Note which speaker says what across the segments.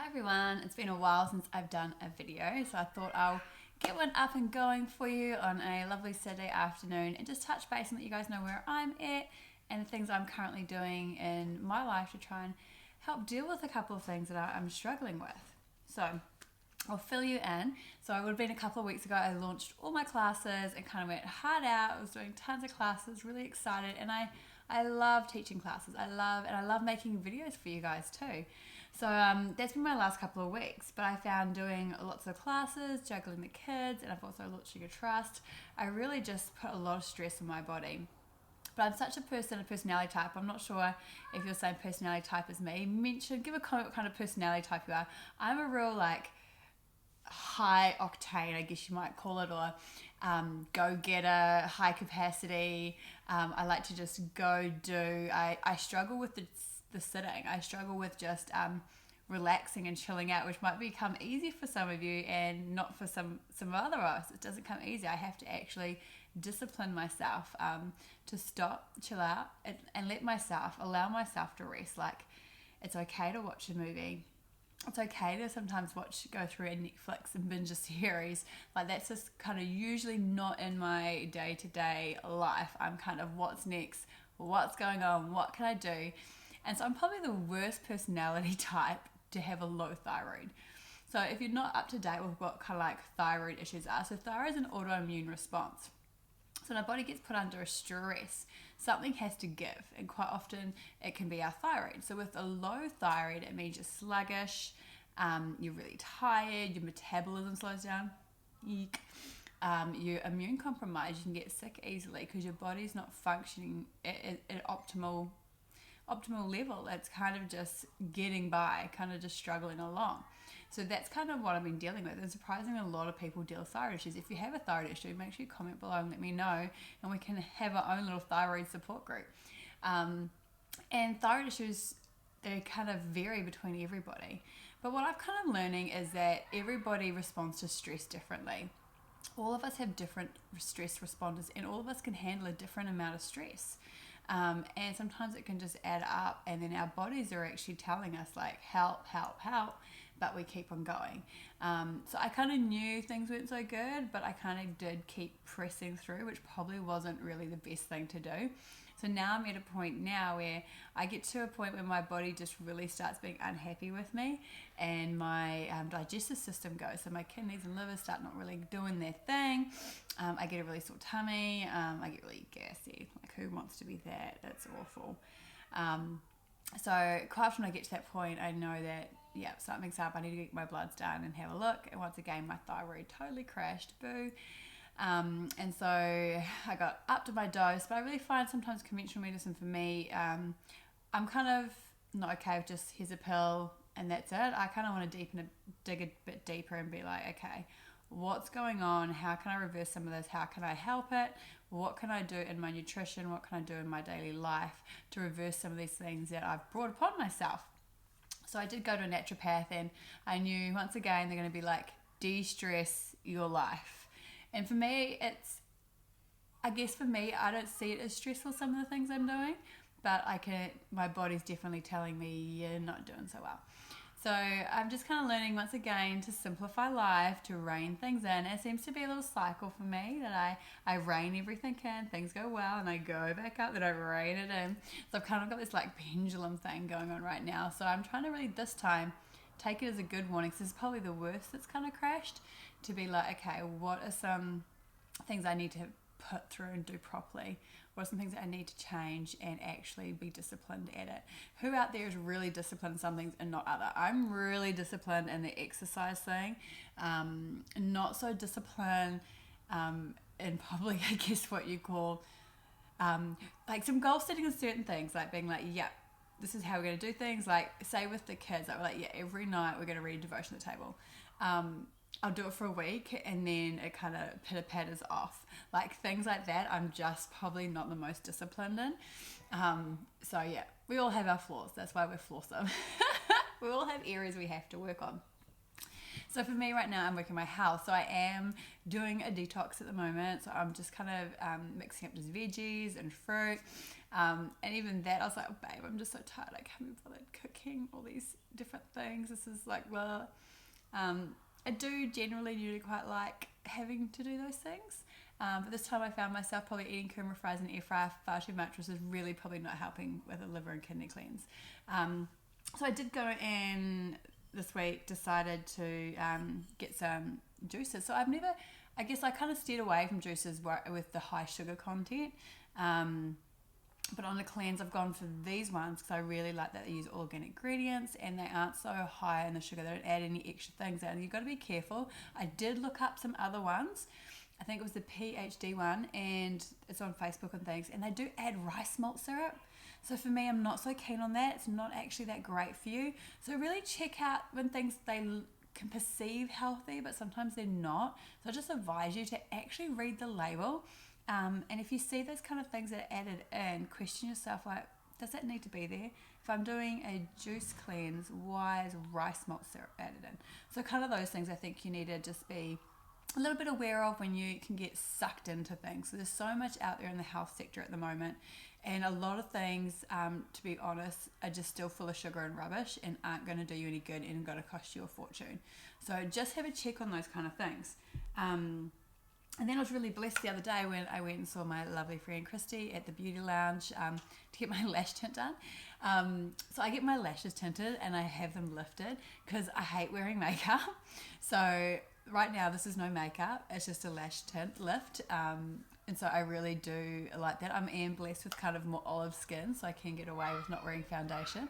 Speaker 1: Hi everyone, it's been a while since I've done a video, so I thought I'll get one up and going for you on a lovely Saturday afternoon and just touch base and let you guys know where I'm at and the things I'm currently doing in my life to try and help deal with a couple of things that I'm struggling with. So I'll fill you in. So it would have been a couple of weeks ago I launched all my classes and kind of went hard out. I was doing tons of classes, really excited, and I love teaching classes. I love making videos for you guys too. So that's been my last couple of weeks, but I found doing lots of classes, juggling the kids, and I've also launched a trust. I really just put a lot of stress on my body. But I'm such a personality type. I'm not sure if you're the same personality type as me. Give a comment what kind of personality type you are. I'm a real high octane, I guess you might call it, or go-getter, high capacity. I like to just go do. I struggle with the sitting. I struggle with just relaxing and chilling out, which might become easy for some of you and not for some other of us. It doesn't come easy. I have to actually discipline myself to stop, chill out, and allow myself to rest. Like, it's okay to watch a movie. It's okay to sometimes go through a Netflix and binge a series. Like, that's just kind of usually not in my day-to-day life. I'm kind of, what's next? What's going on? What can I do? And so I'm probably the worst personality type to have a low thyroid. So if you're not up to date with what kind of thyroid issues are, so thyroid is an autoimmune response. So when our body gets put under a stress, something has to give, and quite often it can be our thyroid. So with a low thyroid, it means you're sluggish, you're really tired, your metabolism slows down, you're immune compromised, you can get sick easily because your body's not functioning at optimal level. It's kind of just getting by, kind of just struggling along. So that's kind of what I've been dealing with. And surprisingly, a lot of people deal with thyroid issues. If you have a thyroid issue, make sure you comment below and let me know, and we can have our own little thyroid support group. And thyroid issues, they kind of vary between everybody. But what I've kind of learning is that everybody responds to stress differently. All of us have different stress responders, and all of us can handle a different amount of stress. And sometimes it can just add up, and then our bodies are actually telling us help, but we keep on going. So I kind of knew things weren't so good, but I kind of did keep pressing through, which probably wasn't really the best thing to do. So now I'm at a point now where I get to a point where my body just really starts being unhappy with me, and my digestive system goes. So my kidneys and liver start not really doing their thing. I get a really sore tummy. I get really gassy. Who wants to be that? It's awful. So quite often I get to that point, I know that, something's up. I need to get my bloods done and have a look. And once again, my thyroid totally crashed. Boo. And so I got up to my dose, but I really find sometimes conventional medicine for me, I'm kind of not okay with just here's a pill and that's it. I kind of want to dig a bit deeper and be like, okay, what's going on? How can I reverse some of this? How can I help it? What can I do in my nutrition? What can I do in my daily life to reverse some of these things that I've brought upon myself? So I did go to a naturopath, and I knew once again they're going to be like, de-stress your life. And for me, I don't see it as stressful, some of the things I'm doing, but my body's definitely telling me you're not doing so well. So I'm just kind of learning once again to simplify life, to rein things in. It seems to be a little cycle for me that I rein everything in, things go well, and I go back up, then I rein it in. So I've kind of got this pendulum thing going on right now. So I'm trying to really this time take it as a good warning. So this is probably the worst that's kind of crashed, to be like, okay, what are some things I need to put through and do properly? What are some things that I need to change and actually be disciplined at it? Who out there is really disciplined in some things and not other? I'm really disciplined in the exercise thing. Not so disciplined in probably, I guess what you call, some goal setting in certain things, like being like, this is how we're going to do things. Like, say with the kids, we're like, every night we're going to read a devotion at the table. I'll do it for a week, and then it kind of pitter-patters off. Things like that, I'm just probably not the most disciplined in. So we all have our flaws. That's why we're flawsome. We all have areas we have to work on. So for me right now, I'm working my house, so I am doing a detox at the moment. So I'm just kind of mixing up just veggies and fruit, and even that I was like, oh, babe, I'm just so tired, I can't be bothered cooking all these different things. This is like, well, I do generally usually quite like having to do those things. But this time I found myself probably eating kurma fries in the air fryer far too much, which is really probably not helping with a liver and kidney cleanse. So I did go and this week decided to get some juices. So I guess I kind of steered away from juices with the high sugar content. But on the cleanse, I've gone for these ones because I really like that they use organic ingredients and they aren't so high in the sugar. They don't add any extra things in. You've got to be careful. I did look up some other ones. I think it was the PhD one, and it's on Facebook and things, and they do add rice malt syrup. So for me, I'm not so keen on that. It's not actually that great for you. So really check out when things they can perceive healthy, but sometimes they're not. So I just advise you to actually read the label. And if you see those kind of things that are added in, question yourself, like, does that need to be there? If I'm doing a juice cleanse, why is rice malt syrup added in? So kind of those things I think you need to just be a little bit aware of when you can get sucked into things. So there's so much out there in the health sector at the moment, and a lot of things, to be honest, are just still full of sugar and rubbish and aren't going to do you any good and going to cost you a fortune. So just have a check on those kind of things. And then I was really blessed the other day when I went and saw my lovely friend Christy at the beauty lounge to get my lash tint done. So I get my lashes tinted and I have them lifted because I hate wearing makeup. So right now this is no makeup, it's just a lash tint lift. And so I really do like that. I am blessed with kind of more olive skin, so I can get away with not wearing foundation.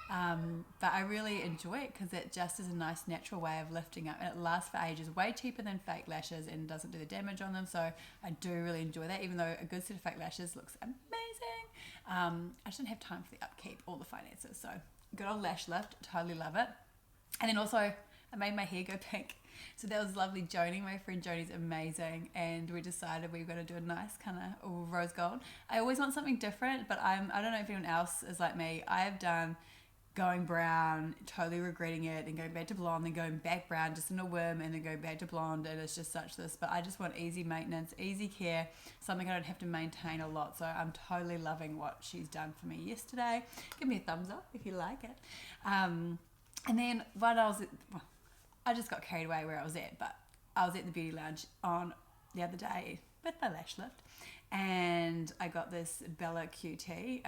Speaker 1: But I really enjoy it because it just is a nice natural way of lifting up, and it lasts for ages, way cheaper than fake lashes and doesn't do the damage on them. So I do really enjoy that, even though a good set of fake lashes looks amazing. I just don't have time for the upkeep or the finances. So good old lash lift, totally love it. And then also I made my hair go pink. So that was lovely. Joni, my friend Joni's amazing, and we decided we were going to do a nice kind of rose gold. I always want something different, but I don't know if anyone else is like me. I have done going brown, totally regretting it, and going back to blonde, then going back brown just in a whim, and then going back to blonde, and it's just such this. But I just want easy maintenance, easy care, something I don't have to maintain a lot. So I'm totally loving what she's done for me yesterday. Give me a thumbs up if you like it. And then I just got carried away where I was at, but I was at the beauty lounge on the other day with my lash lift, and I got this Bella QT.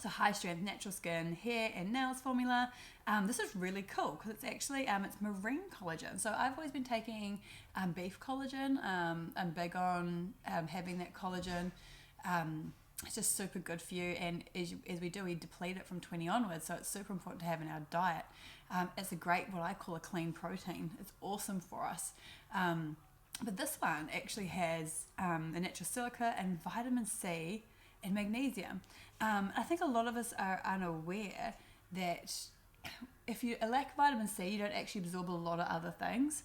Speaker 1: So high strength natural skin hair and nails formula. This is really cool because it's actually it's marine collagen. So I've always been taking beef collagen. I'm big on having that collagen. It's just super good for you, and as we do, we deplete it from 20 onwards, so it's super important to have in our diet. It's a great, what I call a clean protein. It's awesome for us. But this one actually has a natural silica and vitamin C and magnesium. I think a lot of us are unaware that if you lack vitamin C, you don't actually absorb a lot of other things.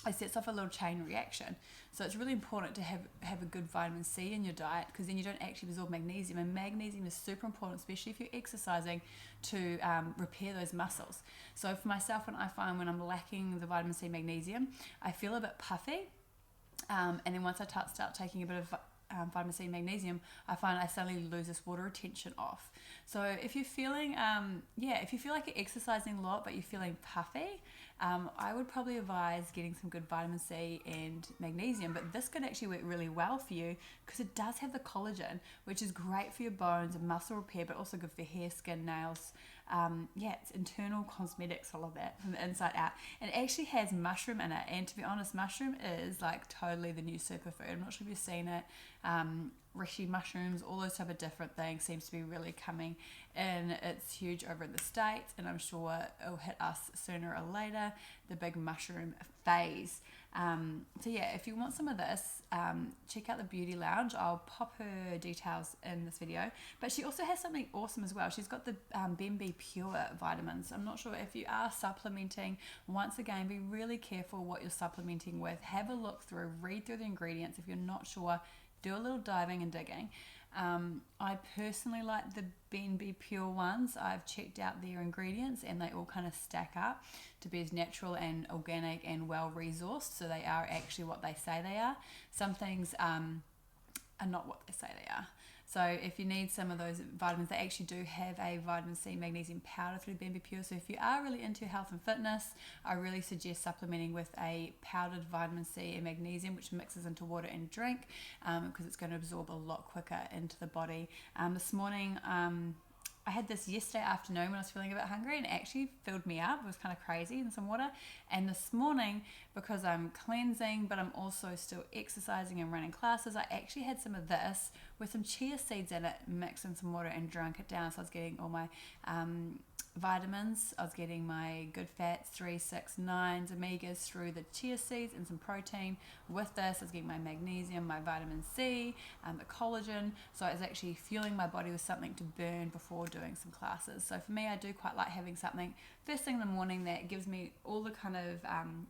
Speaker 1: It sets off a little chain reaction. So it's really important to have a good vitamin C in your diet, because then you don't actually absorb magnesium. And magnesium is super important, especially if you're exercising, to repair those muscles. So for myself, when I'm lacking the vitamin C magnesium, I feel a bit puffy. And then once I start taking a bit of vitamin C and magnesium, I find I suddenly lose this water retention off. So if you're feeling, if you feel like you're exercising a lot but you're feeling puffy, I would probably advise getting some good vitamin C and magnesium. But this could actually work really well for you because it does have the collagen, which is great for your bones and muscle repair, but also good for hair, skin, nails. It's internal cosmetics, I love that, from the inside out. And it actually has mushroom in it, and to be honest, mushroom is like totally the new superfood. I'm not sure if you've seen it. Reishi mushrooms, all those type of different things seems to be really coming in. It's huge over in the States, and I'm sure it'll hit us sooner or later, the big mushroom phase. If you want some of this, check out the Beauty Lounge. I'll pop her details in this video. But she also has something awesome as well. She's got the BMB Pure vitamins. I'm not sure if you are supplementing. Once again, be really careful what you're supplementing with. Have a look through, read through the ingredients. If you're not sure, do a little diving and digging. I personally like the BNB Pure ones. I've checked out their ingredients and they all kind of stack up to be as natural and organic and well resourced, so they are actually what they say they are. Some things are not what they say they are. So if you need some of those vitamins, they actually do have a vitamin C magnesium powder through BNB Pure. So if you are really into health and fitness, I really suggest supplementing with a powdered vitamin C and magnesium, which mixes into water and drink, because it's going to absorb a lot quicker into the body. This morning, I had this yesterday afternoon when I was feeling a bit hungry, and it actually filled me up. It was kind of crazy, and some water. And this morning, because I'm cleansing, but I'm also still exercising and running classes, I actually had some of this with some chia seeds in it, mixed in some water and drunk it down. So I was getting all my vitamins. I was getting my good fats, 3, 6, 9s, omegas through the chia seeds, and some protein. With this, I was getting my magnesium, my vitamin C, the collagen. So I was actually fueling my body with something to burn before doing some classes. So for me, I do quite like having something first thing in the morning that gives me all the kind of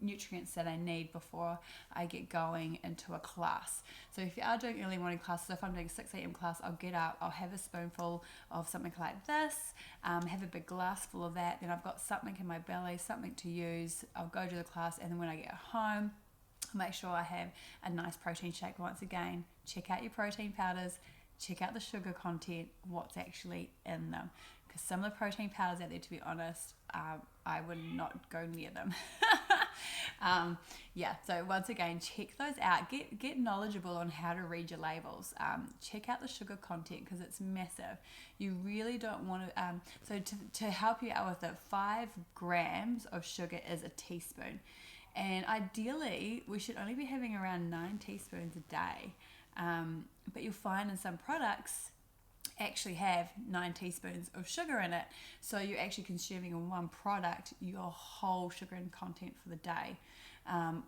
Speaker 1: nutrients that I need before I get going into a class. So if you are doing early morning classes, so if I'm doing a 6 a.m. class, I'll get up, I'll have a spoonful of something like this, have a big glass full of that, then I've got something in my belly, something to use. I'll go to the class, and then when I get home, I'll make sure I have a nice protein shake. Once again, check out your protein powders, check out the sugar content, what's actually in them. Because some of the protein powders out there, to be honest, I would not go near them. So once again, check those out. Get knowledgeable on how to read your labels. Check out the sugar content because it's massive. You really don't want to. So to help you out with it, 5 grams of sugar is a teaspoon. And ideally, we should only be having around 9 teaspoons a day. But you'll find in some products actually have 9 teaspoons of sugar in it. So you're actually consuming in one product your whole sugar and content for the day,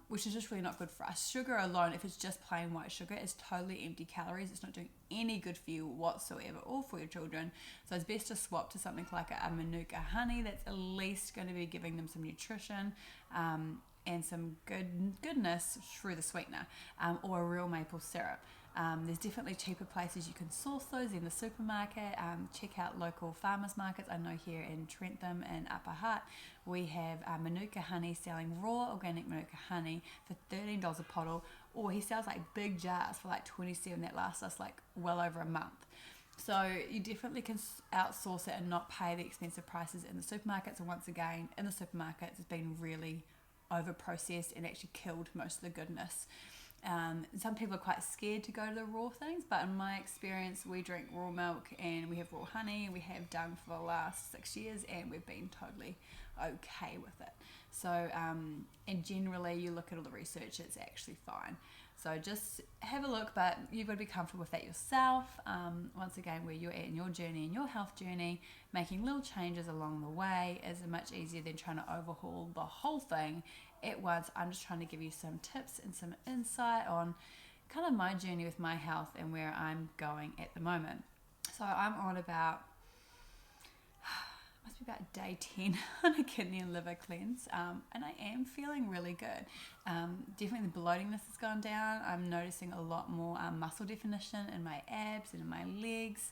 Speaker 1: which is just really not good for us. Sugar alone, if it's just plain white sugar, is totally empty calories. It's not doing any good for you whatsoever, or for your children. So it's best to swap to something like a Manuka honey that's at least going to be giving them some nutrition and some goodness through the sweetener, or a real maple syrup. There's definitely cheaper places you can source those in the supermarket. Check out local farmers markets. I know here in Trentham and Upper Hutt, we have Manuka honey selling raw organic Manuka honey for $13 a bottle, or he sells like big jars for like $27 that last us like well over a month. So you definitely can outsource it and not pay the expensive prices in the supermarkets. And once again, in the supermarkets, it's been really over processed and actually killed most of the goodness. Some people are quite scared to go to the raw things, but in my experience, we drink raw milk and we have raw honey, and we have done for the last 6 years, and we've been totally okay with it. So and generally you look at all the research, it's actually fine. So just have a look, but you've got to be comfortable with that yourself. Once again, where you're at in your journey, in your health journey, making little changes along the way is much easier than trying to overhaul the whole thing at once. I'm just trying to give you some tips and some insight on kind of my journey with my health and where I'm going at the moment. So I'm on about must be about day 10 on a kidney and liver cleanse, and I am feeling really good. Definitely the bloatingness has gone down. I'm noticing a lot more muscle definition in my abs and in my legs,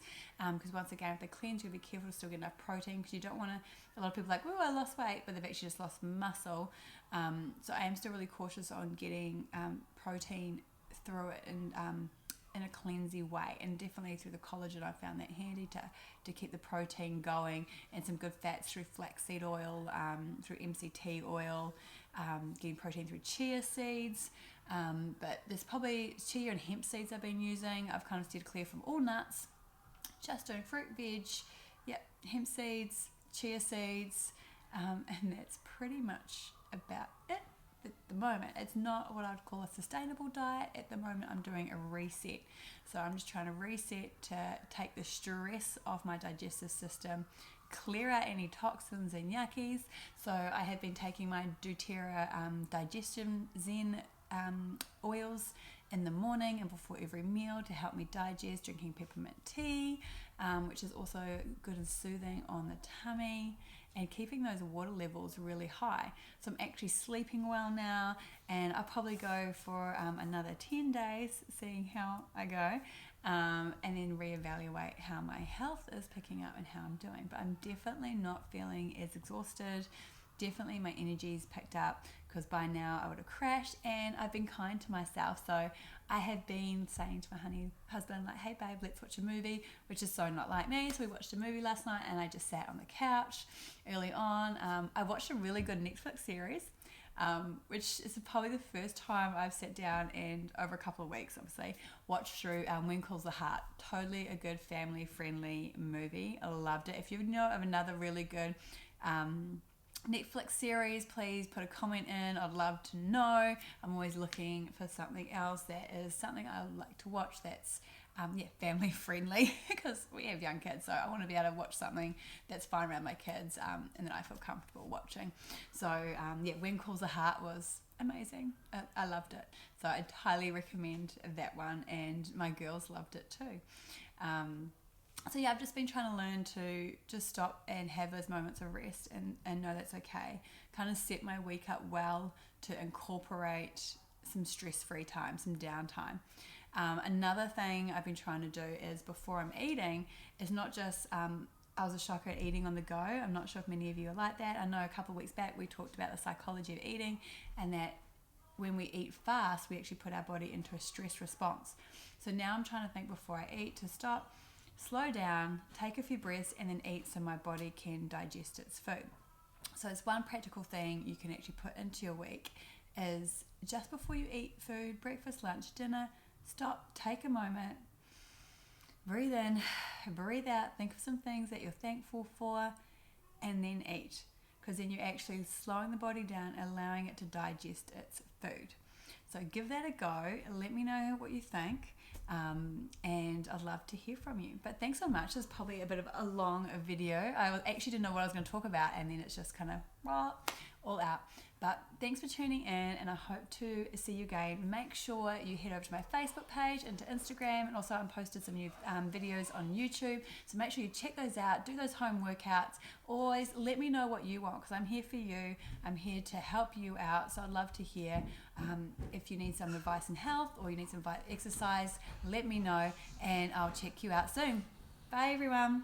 Speaker 1: because once again with the cleanse you'll be careful to still get enough protein, because you don't want to, a lot of people are like, oh, I lost weight, but they've actually just lost muscle. So I am still really cautious on getting protein through it and in a cleansy way, and definitely through the collagen I found that handy to keep the protein going, and some good fats through flaxseed oil, through MCT oil, getting protein through chia seeds, but there's probably chia and hemp seeds I've been using. I've kind of steered clear from all nuts, just doing fruit, veg, hemp seeds, chia seeds, and that's pretty much about it. At the moment, it's not what I'd call a sustainable diet. At the moment, I'm doing a reset. So I'm just trying to reset to take the stress off my digestive system, clear out any toxins and yuckies. So I have been taking my doTERRA digestion zen oils in the morning and before every meal to help me digest, drinking peppermint tea, which is also good and soothing on the tummy, and keeping those water levels really high. So I'm actually sleeping well now, and I'll probably go for another 10 days, seeing how I go. and then reevaluate how my health is picking up and how I'm doing. But I'm definitely not feeling as exhausted. Definitely my energy's picked up, because by now I would have crashed, and I've been kind to myself. So I have been saying to my husband, like, hey babe, let's watch a movie, which is so not like me. So we watched a movie last night, and I just sat on the couch early on. I watched a really good Netflix series, which is probably the first time I've sat down and, over a couple of weeks obviously, watched through When Calls the Heart. Totally a good family friendly movie. I loved it. If you know of another really good Netflix series, please put a comment in. I'd love to know. I'm always looking for something else that is something I would like to watch that's family friendly, because we have young kids, so I want to be able to watch something that's fine around my kids, and that I feel comfortable watching. So When Calls the Heart was amazing. I loved it, so I'd highly recommend that one, and my girls loved it too. So I've just been trying to learn to just stop and have those moments of rest, and know that's okay. Kind of set my week up well to incorporate some stress-free time, some downtime. Another thing I've been trying to do is, before I'm eating, is not just, I was a shocker at eating on the go. I'm not sure if many of you are like that. I know a couple of weeks back we talked about the psychology of eating, and that when we eat fast, we actually put our body into a stress response. So now I'm trying to think before I eat to stop, slow down, take a few breaths, and then eat, so my body can digest its food. So it's one practical thing you can actually put into your week, is just before you eat food, breakfast, lunch, dinner, stop, take a moment, breathe in, breathe out, think of some things that you're thankful for, and then eat. Because then you're actually slowing the body down, allowing it to digest its food. So give that a go. Let me know what you think, and I'd love to hear from you. But thanks so much. This is probably a bit of a long video. I actually didn't know what I was going to talk about, and then it's just kind of all out. But thanks for tuning in, and I hope to see you again. Make sure you head over to my Facebook page and to Instagram, and also I've posted some new videos on YouTube. So make sure you check those out, do those home workouts. Always let me know what you want, because I'm here for you. I'm here to help you out. So I'd love to hear if you need some advice in health, or you need some exercise, let me know, and I'll check you out soon. Bye everyone.